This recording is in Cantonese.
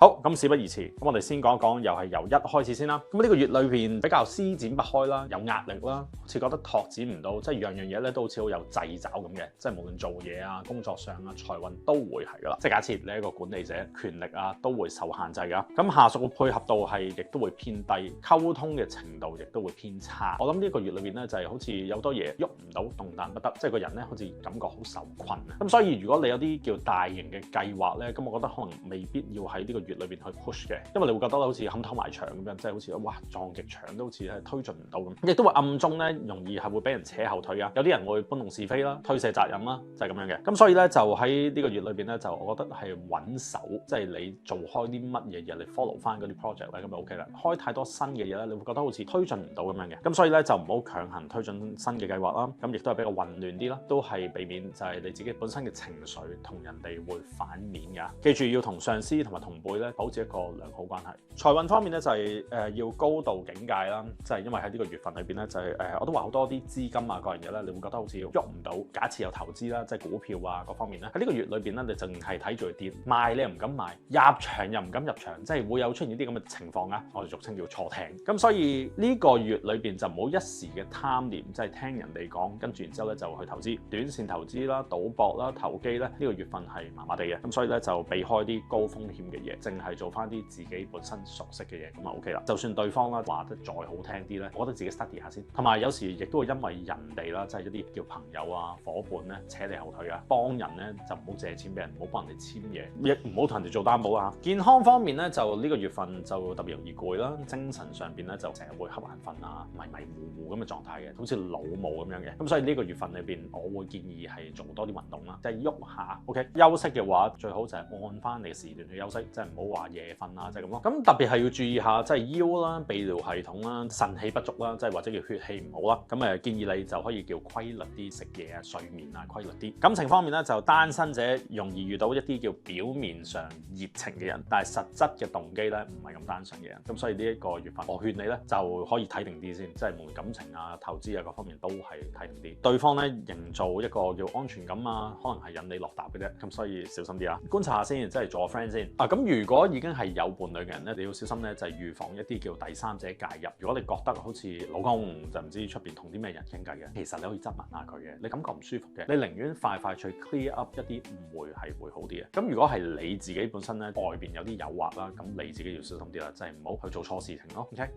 好，咁事不宜遲，咁我哋先講一講，又係由1開始先啦。咁呢個月裏邊比較施展不開啦，有壓力啦，好似覺得拓展唔到，即係樣樣嘢咧都好似好有掣肘咁嘅，即係無論做嘢啊、工作上啊、財運都會係噶啦。即係假設你係一個管理者，權力啊都會受限制噶。咁下屬嘅配合度係亦都會偏低，溝通嘅程度亦都會偏差。我諗呢個月裏邊咧就係好似有多嘢喐唔到，動彈不得，即係個人咧好似感覺好受困啊。咁所以如果你有啲叫大型嘅計劃咧，咁我覺得可能未必要喺呢個月裏邊去 push 嘅，因為你會覺得好似冚頭埋牆咁樣，即係好似哇撞極牆都好似係推進唔到咁，亦都會暗中咧容易係會俾人扯後腿啊。有啲人會搬弄是非啦、推卸責任啦，就係咁樣嘅。咁所以咧就喺呢個月裏邊咧，就我覺得係穩守，即係你做開啲乜嘢嘢，你 follow 翻嗰啲 project 咧，咁就 OK 啦。開太多新嘅嘢咧，你會覺得好似推進唔到咁樣嘅。咁所以咧就唔好強行推進新嘅計劃啦。咁亦都係比較混亂啲啦，都係避免就係你自己本身嘅情緒同人哋會反面㗎。記住要同上司同埋同輩咧保持一個良好關係。財運方面咧就係要高度警戒啦，即係因為喺呢個月份裏邊咧就係我都話好多啲資金啊各樣嘢咧，你會覺得好似喐唔到。假設有投資啦，即係股票啊各方面咧，喺呢個月裏邊咧，你淨係睇住佢跌，賣你又唔敢賣，入場又唔敢入場，即係會有出現啲咁嘅情況啊。我哋俗稱叫錯聽。咁所以呢個月裏邊就唔好一時嘅貪念，即係聽人哋講，跟住然之後咧就去投資，短線投資啦、賭博啦、投機咧，呢個月份係麻麻地嘅。咁所以咧就避開啲高風險嘅嘢，淨係做翻啲自己本身熟悉嘅嘢，咁啊 OK 啦。就算對方啦話得再好聽啲咧，我覺得自己 study 下先。同埋有時亦都會因為人哋啦，即係一啲叫朋友啊、伙伴咧扯你後腿啊，幫人咧就唔好借錢俾人，唔好幫人哋簽嘢，亦唔好同人哋做擔保啊。健康方面咧就呢個月份就特別容易攰啦，精神上邊咧就成日會瞌眼瞓啊、迷迷糊糊咁嘅狀態嘅，好似老母咁樣嘅。咁所以呢個月份裏邊，我會建議係做多啲運動啦，即係喐下 OK。休息嘅話，最好就係按翻你嘅時段去休息，即係唔好話夜瞓啊，即係咁咯。咁特別係要注意下，即係腰啦、泌尿系統啦、腎氣不足啦，即係或者叫血氣唔好啦。咁建議你就可以叫規律啲食嘢啊、睡眠啊規律啲。感情方面咧，就單身者容易遇到一啲叫表面上熱情嘅人，但係實質嘅動機咧唔係咁單純嘅人。咁所以呢一個月份，我勸你咧就可以睇定啲先，即係無論感情啊、投資啊各方面都係睇定啲。對方咧營造一個叫安全感啊，可能係引你落答嘅啫。咁所以小心啲啦，觀察下先，即係做個 friend 先。咁如果已經係有伴侶嘅人咧，你要小心咧，就係預防一啲叫第三者介入。如果你覺得好似老公就唔知出邊同啲咩人傾偈嘅，其實你可以質問下佢嘅，你感覺唔舒服嘅，你寧願快快脆 clear up 一啲誤會係會好啲嘅。咁如果係你自己本身咧外邊有啲誘惑啦，咁你自己要小心啲啦，即係唔好去做錯事情咯。OK。